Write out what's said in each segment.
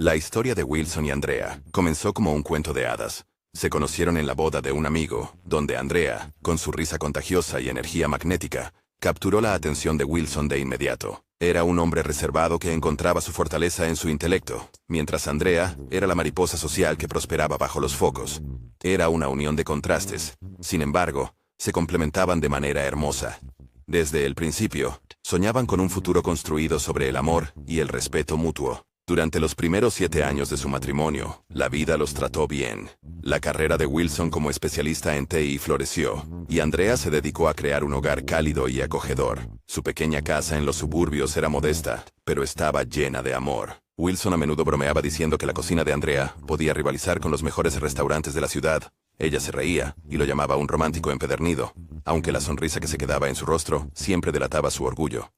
La historia de Wilson y Andrea comenzó como un cuento de hadas. Se conocieron en la boda de un amigo, donde Andrea, con su risa contagiosa y energía magnética, capturó la atención de Wilson de inmediato. Era un hombre reservado que encontraba su fortaleza en su intelecto, mientras Andrea era la mariposa social que prosperaba bajo los focos. Era una unión de contrastes. Sin embargo, se complementaban de manera hermosa. Desde el principio, soñaban con un futuro construido sobre el amor y el respeto mutuo. Durante los primeros 7 años de su matrimonio, la vida los trató bien. La carrera de Wilson como especialista en TI floreció, y Andrea se dedicó a crear un hogar cálido y acogedor. Su pequeña casa en los suburbios era modesta, pero estaba llena de amor. Wilson a menudo bromeaba diciendo que la cocina de Andrea podía rivalizar con los mejores restaurantes de la ciudad. Ella se reía y lo llamaba un romántico empedernido, aunque la sonrisa que se quedaba en su rostro siempre delataba su orgullo.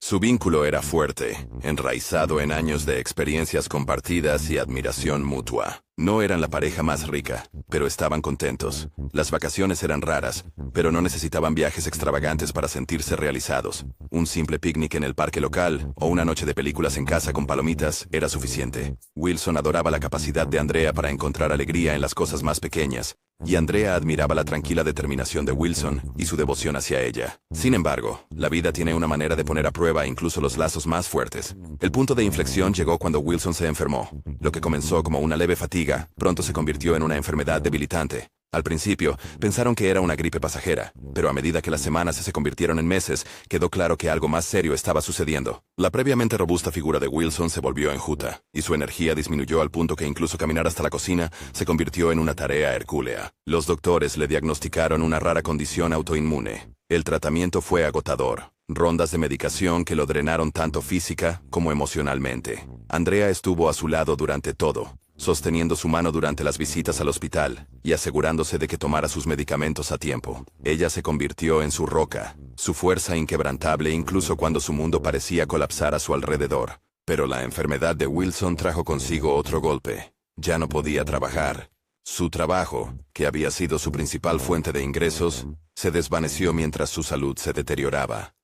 Su vínculo era fuerte, enraizado en años de experiencias compartidas y admiración mutua. No eran la pareja más rica, pero estaban contentos. Las vacaciones eran raras, pero no necesitaban viajes extravagantes para sentirse realizados. Un simple picnic en el parque local o una noche de películas en casa con palomitas era suficiente. Wilson adoraba la capacidad de Andrea para encontrar alegría en las cosas más pequeñas, y Andrea admiraba la tranquila determinación de Wilson y su devoción hacia ella. Sin embargo, la vida tiene una manera de poner a prueba incluso los lazos más fuertes. El punto de inflexión llegó cuando Wilson se enfermó. Lo que comenzó como una leve fatiga, pronto se convirtió en una enfermedad debilitante. Al principio, pensaron que era una gripe pasajera, pero a medida que las semanas se convirtieron en meses, quedó claro que algo más serio estaba sucediendo. La previamente robusta figura de Wilson se volvió enjuta, y su energía disminuyó al punto que incluso caminar hasta la cocina se convirtió en una tarea hercúlea. Los doctores le diagnosticaron una rara condición autoinmune. El tratamiento fue agotador. Rondas de medicación que lo drenaron tanto física como emocionalmente. Andrea estuvo a su lado durante todo, sosteniendo su mano durante las visitas al hospital y asegurándose de que tomara sus medicamentos a tiempo. Ella se convirtió en su roca, su fuerza inquebrantable incluso cuando su mundo parecía colapsar a su alrededor. Pero la enfermedad de Wilson trajo consigo otro golpe. Ya no podía trabajar. Su trabajo, que había sido su principal fuente de ingresos, se desvaneció mientras su salud se deterioraba.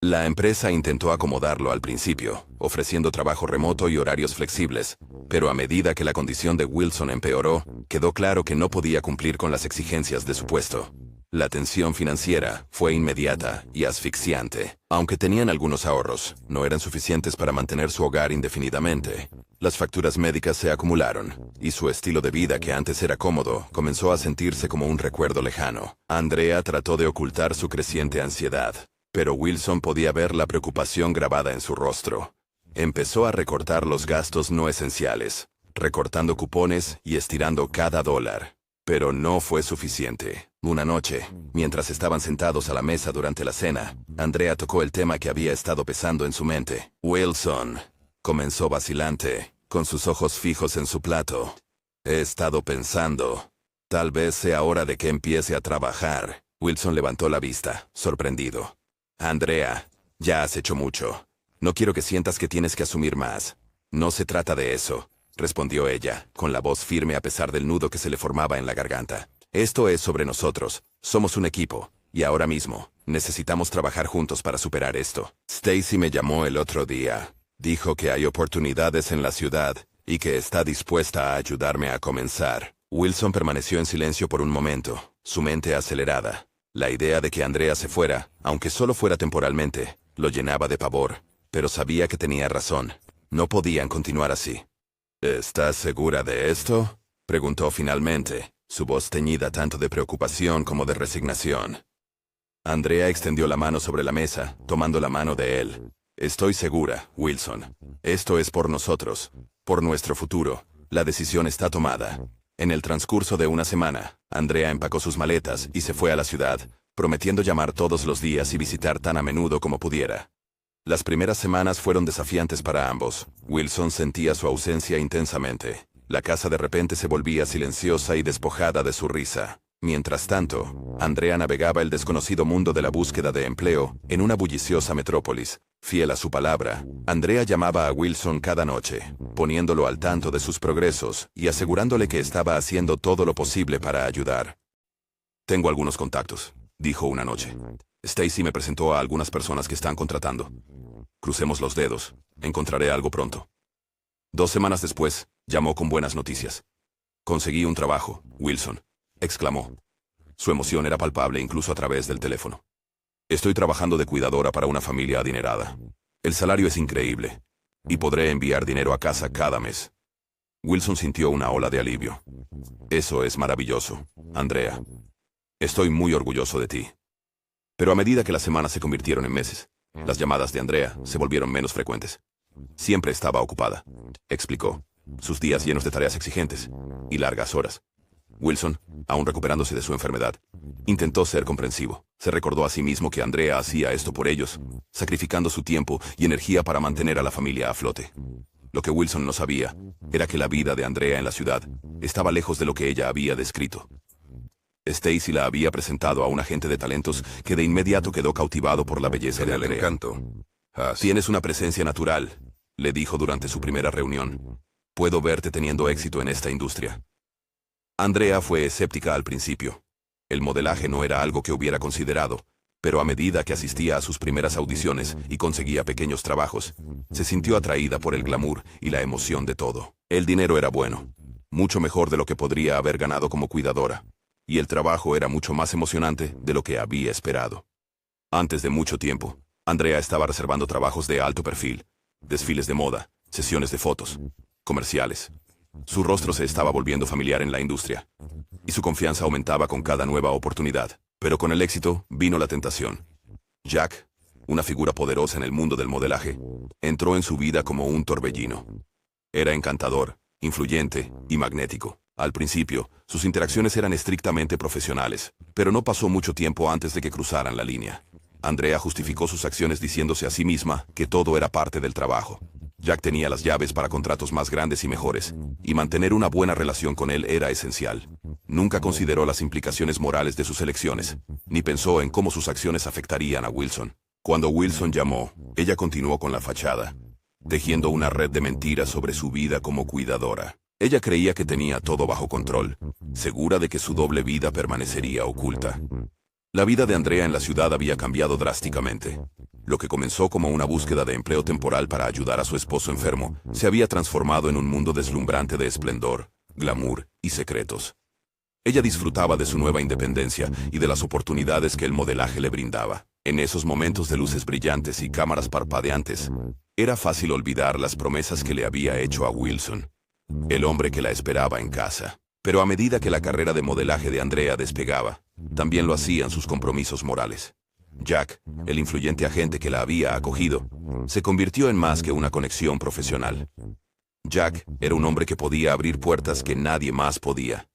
La empresa intentó acomodarlo al principio, ofreciendo trabajo remoto y horarios flexibles, pero a medida que la condición de Wilson empeoró, quedó claro que no podía cumplir con las exigencias de su puesto. La tensión financiera fue inmediata y asfixiante. Aunque tenían algunos ahorros, no eran suficientes para mantener su hogar indefinidamente. Las facturas médicas se acumularon, y su estilo de vida, que antes era cómodo, comenzó a sentirse como un recuerdo lejano. Andrea trató de ocultar su creciente ansiedad, pero Wilson podía ver la preocupación grabada en su rostro. Empezó a recortar los gastos no esenciales, recortando cupones y estirando cada dólar. Pero no fue suficiente. Una noche, mientras estaban sentados a la mesa durante la cena, Andrea tocó el tema que había estado pesando en su mente. Wilson, comenzó vacilante, con sus ojos fijos en su plato. He estado pensando. Tal vez sea hora de que empiece a trabajar. Wilson levantó la vista, sorprendido. Andrea, ya has hecho mucho. No quiero que sientas que tienes que asumir más. No se trata de eso, respondió ella, con la voz firme a pesar del nudo que se le formaba en la garganta. Esto es sobre nosotros. Somos un equipo, y ahora mismo, necesitamos trabajar juntos para superar esto. Stacy me llamó el otro día. Dijo que hay oportunidades en la ciudad, y que está dispuesta a ayudarme a comenzar. Wilson permaneció en silencio por un momento, su mente acelerada. La idea de que Andrea se fuera, aunque solo fuera temporalmente, lo llenaba de pavor, pero sabía que tenía razón. No podían continuar así. ¿Estás segura de esto?, preguntó finalmente, su voz teñida tanto de preocupación como de resignación. Andrea extendió la mano sobre la mesa, tomando la mano de él. Estoy segura, Wilson. Esto es por nosotros, por nuestro futuro. La decisión está tomada. En el transcurso de una semana, Andrea empacó sus maletas y se fue a la ciudad, prometiendo llamar todos los días y visitar tan a menudo como pudiera. Las primeras semanas fueron desafiantes para ambos. Wilson sentía su ausencia intensamente. La casa de repente se volvía silenciosa y despojada de su risa. Mientras tanto, Andrea navegaba el desconocido mundo de la búsqueda de empleo en una bulliciosa metrópolis. Fiel a su palabra, Andrea llamaba a Wilson cada noche, poniéndolo al tanto de sus progresos y asegurándole que estaba haciendo todo lo posible para ayudar. Tengo algunos contactos, dijo una noche. Stacy me presentó a algunas personas que están contratando. Crucemos los dedos. Encontraré algo pronto. 2 semanas después, llamó con buenas noticias. «Conseguí un trabajo, Wilson», exclamó. Su emoción era palpable incluso a través del teléfono. «Estoy trabajando de cuidadora para una familia adinerada. El salario es increíble, y podré enviar dinero a casa cada mes». Wilson sintió una ola de alivio. «Eso es maravilloso, Andrea. Estoy muy orgulloso de ti». Pero a medida que las semanas se convirtieron en meses, las llamadas de Andrea se volvieron menos frecuentes. «Siempre estaba ocupada», explicó, sus días llenos de tareas exigentes y largas horas. Wilson, aún recuperándose de su enfermedad, intentó ser comprensivo. Se recordó a sí mismo que Andrea hacía esto por ellos, sacrificando su tiempo y energía para mantener a la familia a flote. Lo que Wilson no sabía era que la vida de Andrea en la ciudad estaba lejos de lo que ella había descrito. Stacy la había presentado a un agente de talentos que de inmediato quedó cautivado por la belleza de Andrea. Encanto. «Tienes una presencia natural», le dijo durante su primera reunión. «Puedo verte teniendo éxito en esta industria». Andrea fue escéptica al principio. El modelaje no era algo que hubiera considerado, pero a medida que asistía a sus primeras audiciones y conseguía pequeños trabajos, se sintió atraída por el glamour y la emoción de todo. El dinero era bueno, mucho mejor de lo que podría haber ganado como cuidadora, y el trabajo era mucho más emocionante de lo que había esperado. Antes de mucho tiempo, Andrea estaba reservando trabajos de alto perfil, desfiles de moda, sesiones de fotos, comerciales. Su rostro se estaba volviendo familiar en la industria, y su confianza aumentaba con cada nueva oportunidad. Pero con el éxito vino la tentación. Jack, una figura poderosa en el mundo del modelaje, entró en su vida como un torbellino. Era encantador, influyente y magnético. Al principio, sus interacciones eran estrictamente profesionales, pero no pasó mucho tiempo antes de que cruzaran la línea. Andrea justificó sus acciones diciéndose a sí misma que todo era parte del trabajo. Jack tenía las llaves para contratos más grandes y mejores, y mantener una buena relación con él era esencial. Nunca consideró las implicaciones morales de sus elecciones, ni pensó en cómo sus acciones afectarían a Wilson. Cuando Wilson llamó, ella continuó con la fachada, tejiendo una red de mentiras sobre su vida como cuidadora. Ella creía que tenía todo bajo control, segura de que su doble vida permanecería oculta. La vida de Andrea en la ciudad había cambiado drásticamente. Lo que comenzó como una búsqueda de empleo temporal para ayudar a su esposo enfermo, se había transformado en un mundo deslumbrante de esplendor, glamour y secretos. Ella disfrutaba de su nueva independencia y de las oportunidades que el modelaje le brindaba. En esos momentos de luces brillantes y cámaras parpadeantes, era fácil olvidar las promesas que le había hecho a Wilson, el hombre que la esperaba en casa. Pero a medida que la carrera de modelaje de Andrea despegaba, también lo hacían sus compromisos morales. Jack, el influyente agente que la había acogido, se convirtió en más que una conexión profesional. Jack era un hombre que podía abrir puertas que nadie más podía.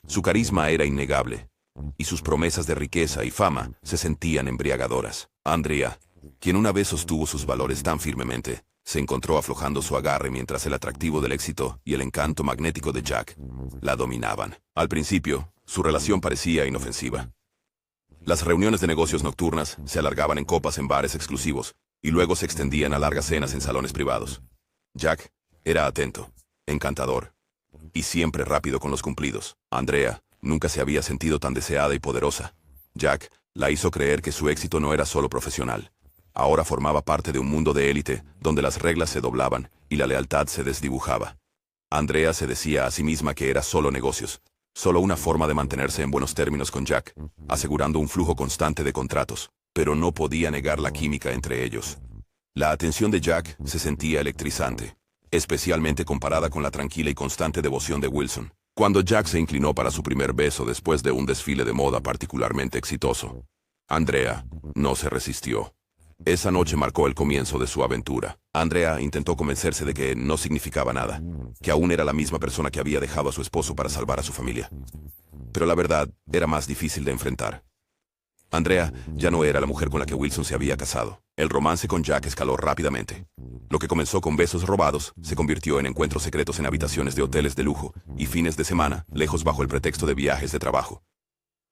Su carisma era innegable, y sus promesas de riqueza y fama se sentían embriagadoras. Andrea, quien una vez sostuvo sus valores tan firmemente, se encontró aflojando su agarre mientras el atractivo del éxito y el encanto magnético de Jack la dominaban. Al principio, su relación parecía inofensiva. Las reuniones de negocios nocturnas se alargaban en copas en bares exclusivos y luego se extendían a largas cenas en salones privados. Jack era atento, encantador y siempre rápido con los cumplidos. Andrea nunca se había sentido tan deseada y poderosa. Jack la hizo creer que su éxito no era solo profesional. Ahora formaba parte de un mundo de élite donde las reglas se doblaban y la lealtad se desdibujaba. Andrea se decía a sí misma que era solo negocios, solo una forma de mantenerse en buenos términos con Jack, asegurando un flujo constante de contratos, pero no podía negar la química entre ellos. La atención de Jack se sentía electrizante, especialmente comparada con la tranquila y constante devoción de Wilson. Cuando Jack se inclinó para su primer beso después de un desfile de moda particularmente exitoso, Andrea no se resistió. Esa noche marcó el comienzo de su aventura. Andrea intentó convencerse de que no significaba nada, que aún era la misma persona que había dejado a su esposo para salvar a su familia. Pero la verdad era más difícil de enfrentar. Andrea ya no era la mujer con la que Wilson se había casado. El romance con Jack escaló rápidamente. Lo que comenzó con besos robados se convirtió en encuentros secretos en habitaciones de hoteles de lujo y fines de semana, lejos bajo el pretexto de viajes de trabajo.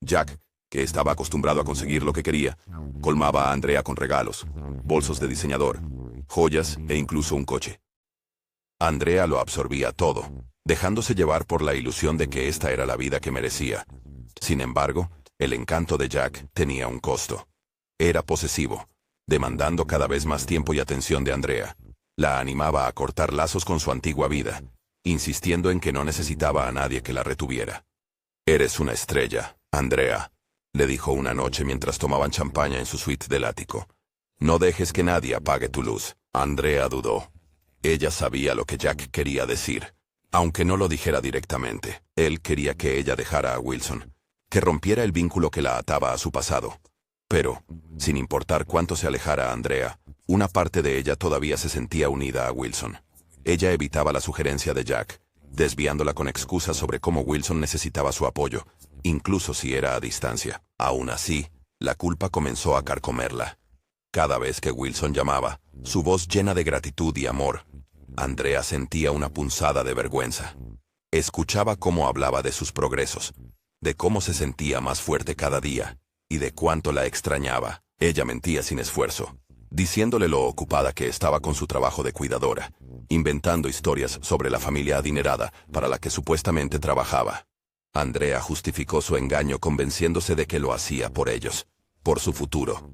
Jack, que estaba acostumbrado a conseguir lo que quería, colmaba a Andrea con regalos, bolsos de diseñador, joyas e incluso un coche. Andrea lo absorbía todo, dejándose llevar por la ilusión de que esta era la vida que merecía. Sin embargo, el encanto de Jack tenía un costo. Era posesivo, demandando cada vez más tiempo y atención de Andrea. La animaba a cortar lazos con su antigua vida, insistiendo en que no necesitaba a nadie que la retuviera. «Eres una estrella, Andrea», le dijo una noche mientras tomaban champaña en su suite del ático. «No dejes que nadie apague tu luz». Andrea dudó. Ella sabía lo que Jack quería decir, aunque no lo dijera directamente. Él quería que ella dejara a Wilson, que rompiera el vínculo que la ataba a su pasado. Pero, sin importar cuánto se alejara a Andrea, una parte de ella todavía se sentía unida a Wilson. Ella evitaba la sugerencia de Jack, desviándola con excusas sobre cómo Wilson necesitaba su apoyo, incluso si era a distancia. Aún así, la culpa comenzó a carcomerla. Cada vez que Wilson llamaba, su voz llena de gratitud y amor, Andrea sentía una punzada de vergüenza. Escuchaba cómo hablaba de sus progresos, de cómo se sentía más fuerte cada día, y de cuánto la extrañaba. Ella mentía sin esfuerzo, diciéndole lo ocupada que estaba con su trabajo de cuidadora, inventando historias sobre la familia adinerada para la que supuestamente trabajaba. Andrea justificó su engaño convenciéndose de que lo hacía por ellos, por su futuro.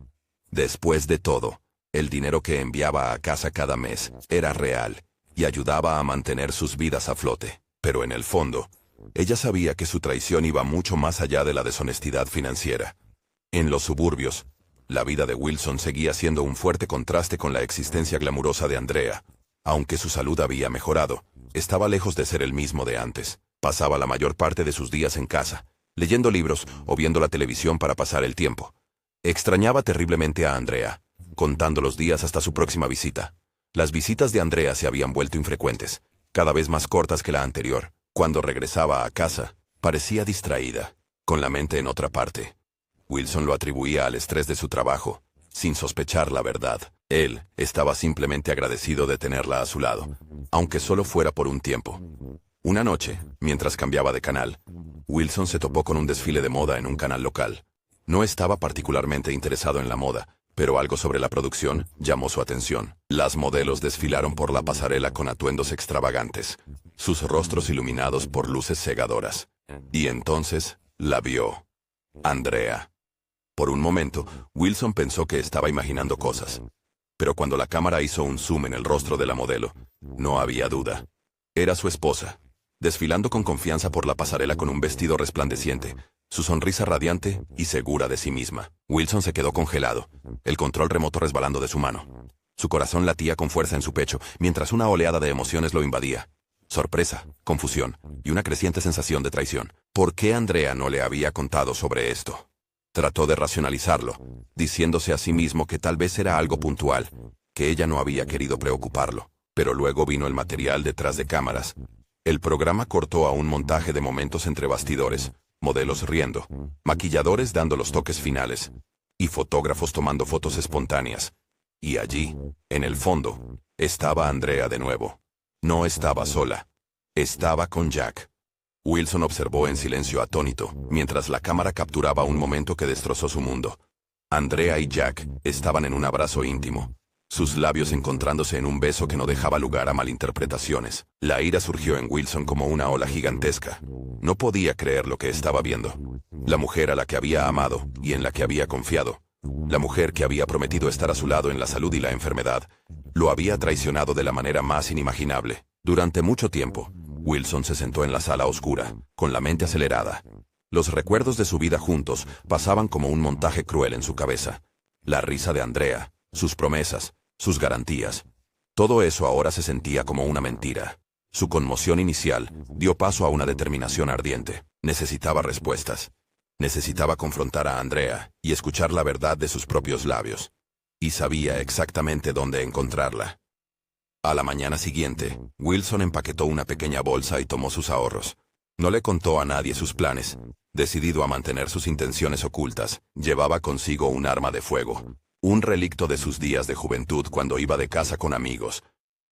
Después de todo, el dinero que enviaba a casa cada mes era real y ayudaba a mantener sus vidas a flote. Pero en el fondo, ella sabía que su traición iba mucho más allá de la deshonestidad financiera. En los suburbios, la vida de Wilson seguía siendo un fuerte contraste con la existencia glamurosa de Andrea. Aunque su salud había mejorado, estaba lejos de ser el mismo de antes. Pasaba la mayor parte de sus días en casa, leyendo libros o viendo la televisión para pasar el tiempo. Extrañaba terriblemente a Andrea, contando los días hasta su próxima visita. Las visitas de Andrea se habían vuelto infrecuentes, cada vez más cortas que la anterior. Cuando regresaba a casa, parecía distraída, con la mente en otra parte. Wilson lo atribuía al estrés de su trabajo, sin sospechar la verdad. Él estaba simplemente agradecido de tenerla a su lado, aunque solo fuera por un tiempo. Una noche, mientras cambiaba de canal, Wilson se topó con un desfile de moda en un canal local. No estaba particularmente interesado en la moda, pero algo sobre la producción llamó su atención. Las modelos desfilaron por la pasarela con atuendos extravagantes, sus rostros iluminados por luces cegadoras. Y entonces, la vio. Andrea. Por un momento, Wilson pensó que estaba imaginando cosas. Pero cuando la cámara hizo un zoom en el rostro de la modelo, no había duda. Era su esposa, desfilando con confianza por la pasarela con un vestido resplandeciente, su sonrisa radiante y segura de sí misma. Wilson se quedó congelado, el control remoto resbalando de su mano. Su corazón latía con fuerza en su pecho, mientras una oleada de emociones lo invadía. Sorpresa, confusión y una creciente sensación de traición. ¿Por qué Andrea no le había contado sobre esto? Trató de racionalizarlo, diciéndose a sí mismo que tal vez era algo puntual, que ella no había querido preocuparlo. Pero luego vino el material detrás de cámaras. El programa cortó a un montaje de momentos entre bastidores, modelos riendo, maquilladores dando los toques finales, y fotógrafos tomando fotos espontáneas. Y allí, en el fondo, estaba Andrea de nuevo. No estaba sola. Estaba con Jack. Wilson observó en silencio atónito, mientras la cámara capturaba un momento que destrozó su mundo. Andrea y Jack estaban en un abrazo íntimo, sus labios encontrándose en un beso que no dejaba lugar a malinterpretaciones. La ira surgió en Wilson como una ola gigantesca. No podía creer lo que estaba viendo. La mujer a la que había amado y en la que había confiado, la mujer que había prometido estar a su lado en la salud y la enfermedad, lo había traicionado de la manera más inimaginable. Durante mucho tiempo, Wilson se sentó en la sala oscura, con la mente acelerada. Los recuerdos de su vida juntos pasaban como un montaje cruel en su cabeza. La risa de Andrea, sus promesas, sus garantías. Todo eso ahora se sentía como una mentira. Su conmoción inicial dio paso a una determinación ardiente. Necesitaba respuestas. Necesitaba confrontar a Andrea y escuchar la verdad de sus propios labios. Y sabía exactamente dónde encontrarla. A la mañana siguiente, Wilson empaquetó una pequeña bolsa y tomó sus ahorros. No le contó a nadie sus planes. Decidido a mantener sus intenciones ocultas, llevaba consigo un arma de fuego. Un relicto de sus días de juventud cuando iba de caza con amigos.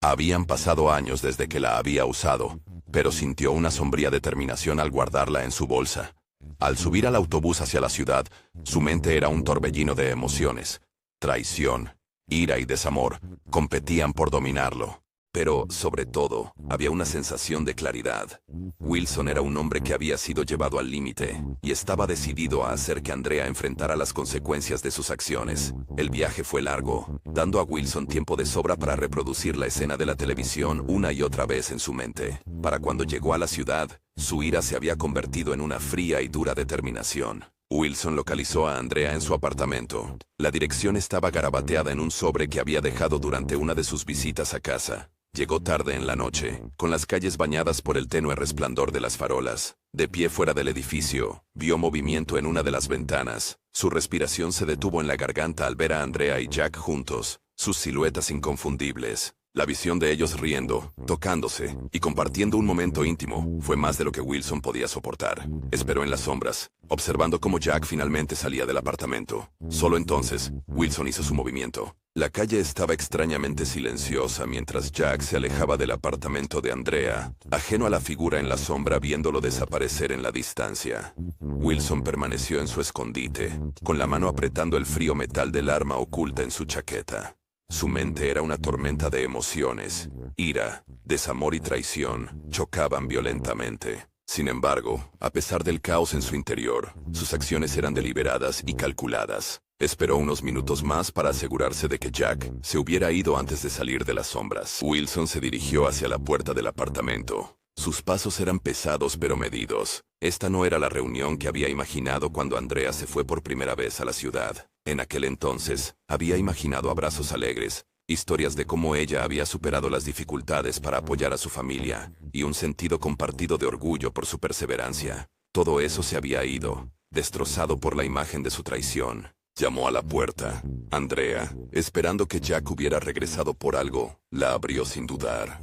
Habían pasado años desde que la había usado, pero sintió una sombría determinación al guardarla en su bolsa. Al subir al autobús hacia la ciudad, su mente era un torbellino de emociones. Traición, ira y desamor competían por dominarlo. Pero, sobre todo, había una sensación de claridad. Wilson era un hombre que había sido llevado al límite, y estaba decidido a hacer que Andrea enfrentara las consecuencias de sus acciones. El viaje fue largo, dando a Wilson tiempo de sobra para reproducir la escena de la televisión una y otra vez en su mente. Para cuando llegó a la ciudad, su ira se había convertido en una fría y dura determinación. Wilson localizó a Andrea en su apartamento. La dirección estaba garabateada en un sobre que había dejado durante una de sus visitas a casa. Llegó tarde en la noche, con las calles bañadas por el tenue resplandor de las farolas. De pie fuera del edificio, vio movimiento en una de las ventanas. Su respiración se detuvo en la garganta al ver a Andrea y Jack juntos, sus siluetas inconfundibles. La visión de ellos riendo, tocándose y compartiendo un momento íntimo fue más de lo que Wilson podía soportar. Esperó en las sombras, observando cómo Jack finalmente salía del apartamento. Solo entonces, Wilson hizo su movimiento. La calle estaba extrañamente silenciosa mientras Jack se alejaba del apartamento de Andrea, ajeno a la figura en la sombra viéndolo desaparecer en la distancia. Wilson permaneció en su escondite, con la mano apretando el frío metal del arma oculta en su chaqueta. Su mente era una tormenta de emociones. Ira, desamor y traición chocaban violentamente. Sin embargo, a pesar del caos en su interior, sus acciones eran deliberadas y calculadas. Esperó unos minutos más para asegurarse de que Jack se hubiera ido antes de salir de las sombras. Wilson se dirigió hacia la puerta del apartamento. Sus pasos eran pesados pero medidos. Esta no era la reunión que había imaginado cuando Andrea se fue por primera vez a la ciudad. En aquel entonces, había imaginado abrazos alegres, historias de cómo ella había superado las dificultades para apoyar a su familia, y un sentido compartido de orgullo por su perseverancia. Todo eso se había ido, destrozado por la imagen de su traición. Llamó a la puerta. Andrea, esperando que Jack hubiera regresado por algo, la abrió sin dudar.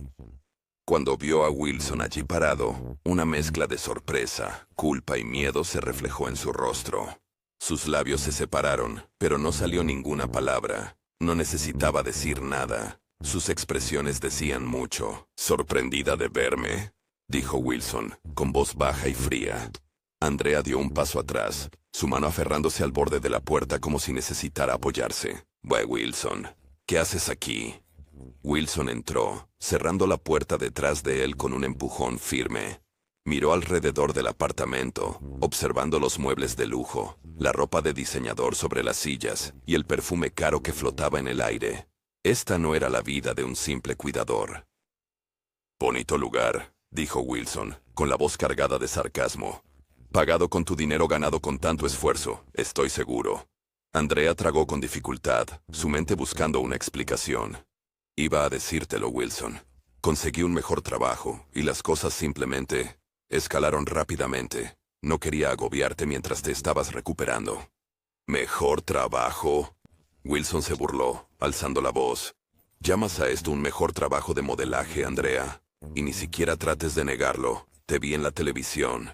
Cuando vio a Wilson allí parado, una mezcla de sorpresa, culpa y miedo se reflejó en su rostro. Sus labios se separaron, pero no salió ninguna palabra. No necesitaba decir nada. Sus expresiones decían mucho. «¿Sorprendida de verme?», dijo Wilson, con voz baja y fría. Andrea dio un paso atrás, su mano aferrándose al borde de la puerta como si necesitara apoyarse. «Bueno, Wilson, ¿qué haces aquí?». Wilson entró, cerrando la puerta detrás de él con un empujón firme. Miró alrededor del apartamento, observando los muebles de lujo, la ropa de diseñador sobre las sillas y el perfume caro que flotaba en el aire. Esta no era la vida de un simple cuidador. «Bonito lugar», dijo Wilson, con la voz cargada de sarcasmo. «Pagado con tu dinero ganado con tanto esfuerzo, estoy seguro». Andrea tragó con dificultad, su mente buscando una explicación. «Iba a decírtelo, Wilson. Conseguí un mejor trabajo, y las cosas simplemente escalaron rápidamente. No quería agobiarte mientras te estabas recuperando». «¿Mejor trabajo?». Wilson se burló, alzando la voz. «¿Llamas a esto un mejor trabajo de modelaje, Andrea? Y ni siquiera trates de negarlo. Te vi en la televisión».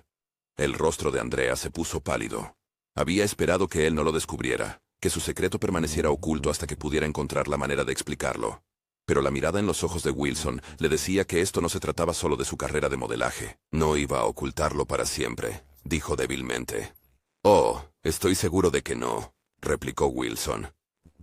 El rostro de Andrea se puso pálido. Había esperado que él no lo descubriera, que su secreto permaneciera oculto hasta que pudiera encontrar la manera de explicarlo. Pero la mirada en los ojos de Wilson le decía que esto no se trataba solo de su carrera de modelaje. «No iba a ocultarlo para siempre», dijo débilmente. «Oh, estoy seguro de que no», replicó Wilson.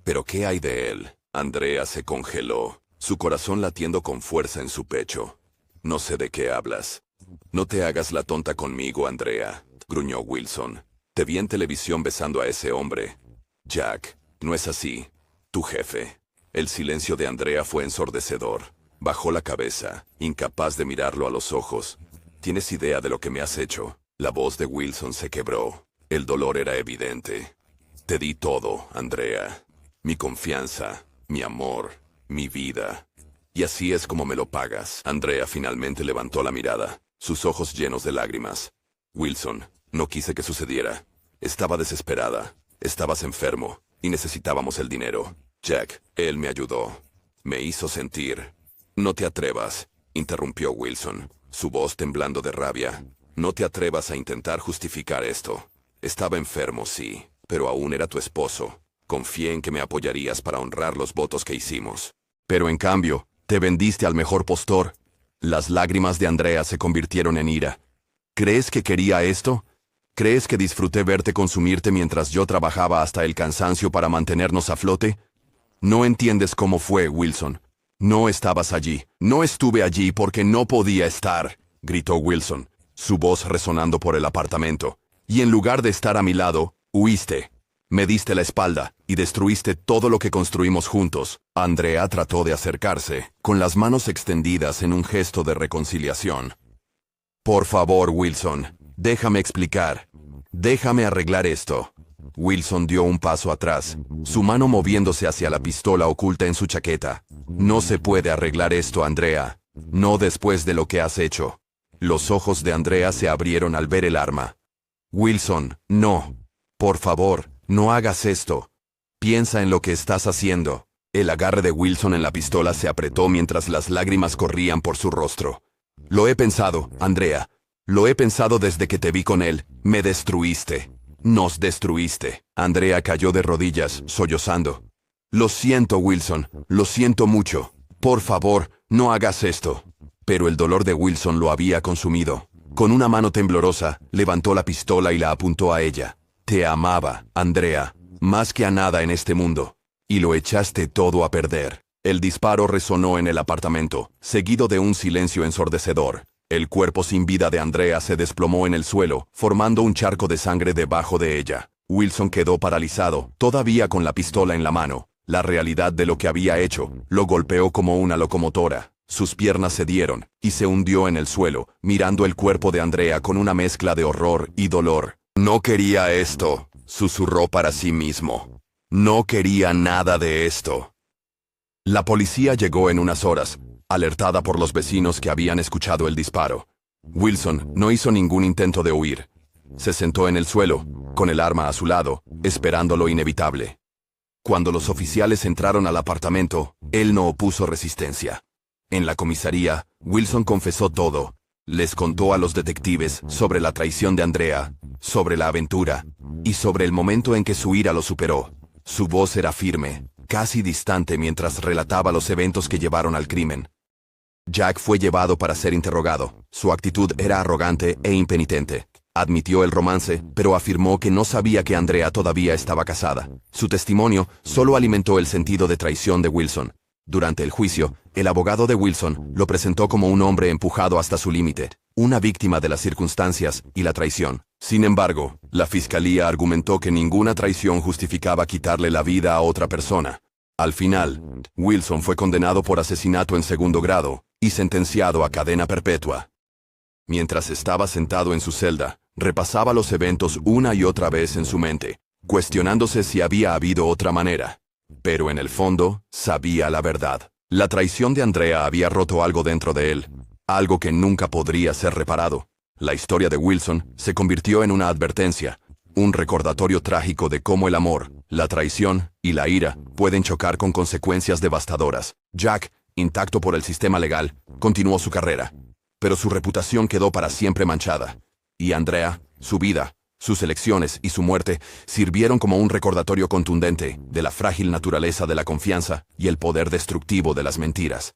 «¿Pero qué hay de él?». Andrea se congeló, su corazón latiendo con fuerza en su pecho. «No sé de qué hablas». «No te hagas la tonta conmigo, Andrea», gruñó Wilson. «Te vi en televisión besando a ese hombre». «Jack, no es así. Tu jefe». El silencio de Andrea fue ensordecedor. Bajó la cabeza, incapaz de mirarlo a los ojos. «¿Tienes idea de lo que me has hecho?». La voz de Wilson se quebró. El dolor era evidente. «Te di todo, Andrea. Mi confianza, mi amor, mi vida. Y así es como me lo pagas». Andrea finalmente levantó la mirada, sus ojos llenos de lágrimas. «Wilson, no quise que sucediera. Estaba desesperada. Estabas enfermo, y necesitábamos el dinero. Jack, él me ayudó. Me hizo sentir». «No te atrevas», interrumpió Wilson, su voz temblando de rabia. «No te atrevas a intentar justificar esto. Estaba enfermo, sí, pero aún era tu esposo. Confié en que me apoyarías para honrar los votos que hicimos. Pero en cambio, te vendiste al mejor postor». Las lágrimas de Andrea se convirtieron en ira. «¿Crees que quería esto? ¿Crees que disfruté verte consumirte mientras yo trabajaba hasta el cansancio para mantenernos a flote? No entiendes cómo fue, Wilson. No estabas allí. No estuve allí porque no podía estar, gritó Wilson, su voz resonando por el apartamento. Y en lugar de estar a mi lado, huiste. Me diste la espalda y destruiste todo lo que construimos juntos. Andrea trató de acercarse, con las manos extendidas en un gesto de reconciliación. Por favor, Wilson, déjame explicar. Déjame arreglar esto. Wilson dio un paso atrás, su mano moviéndose hacia la pistola oculta en su chaqueta. No se puede arreglar esto, Andrea. No después de lo que has hecho. Los ojos de Andrea se abrieron al ver el arma. Wilson, no. Por favor, no hagas esto. Piensa en lo que estás haciendo. El agarre de Wilson en la pistola se apretó mientras las lágrimas corrían por su rostro. Lo he pensado, Andrea. Lo he pensado desde que te vi con él. Me destruiste. Nos destruiste. Andrea cayó de rodillas, sollozando. Lo siento, Wilson. Lo siento mucho. Por favor, no hagas esto. Pero el dolor de Wilson lo había consumido. Con una mano temblorosa, levantó la pistola y la apuntó a ella. Te amaba, Andrea, más que a nada en este mundo. Y lo echaste todo a perder. El disparo resonó en el apartamento, seguido de un silencio ensordecedor. El cuerpo sin vida de Andrea se desplomó en el suelo, formando un charco de sangre debajo de ella. Wilson quedó paralizado, todavía con la pistola en la mano. La realidad de lo que había hecho lo golpeó como una locomotora. Sus piernas cedieron y se hundió en el suelo, mirando el cuerpo de Andrea con una mezcla de horror y dolor. No quería esto, susurró para sí mismo. No quería nada de esto. La policía llegó en unas horas, alertada por los vecinos que habían escuchado el disparo. Wilson no hizo ningún intento de huir. Se sentó en el suelo, con el arma a su lado, esperando lo inevitable. Cuando los oficiales entraron al apartamento, él no opuso resistencia. En la comisaría, Wilson confesó todo. Les contó a los detectives sobre la traición de Andrea, sobre la aventura, y sobre el momento en que su ira lo superó. Su voz era firme, casi distante mientras relataba los eventos que llevaron al crimen. Jack fue llevado para ser interrogado. Su actitud era arrogante e impenitente. Admitió el romance, pero afirmó que no sabía que Andrea todavía estaba casada. Su testimonio solo alimentó el sentido de traición de Wilson. Durante el juicio, el abogado de Wilson lo presentó como un hombre empujado hasta su límite, una víctima de las circunstancias y la traición. Sin embargo, la fiscalía argumentó que ninguna traición justificaba quitarle la vida a otra persona. Al final, Wilson fue condenado por asesinato en segundo grado y sentenciado a cadena perpetua. Mientras estaba sentado en su celda, repasaba los eventos una y otra vez en su mente, cuestionándose si había habido otra manera. Pero en el fondo, sabía la verdad. La traición de Andrea había roto algo dentro de él, algo que nunca podría ser reparado. La historia de Wilson se convirtió en una advertencia, un recordatorio trágico de cómo el amor, la traición y la ira pueden chocar con consecuencias devastadoras. Jack, intacto por el sistema legal, continuó su carrera, pero su reputación quedó para siempre manchada. Y Andrea, su vida, sus elecciones y su muerte sirvieron como un recordatorio contundente de la frágil naturaleza de la confianza y el poder destructivo de las mentiras.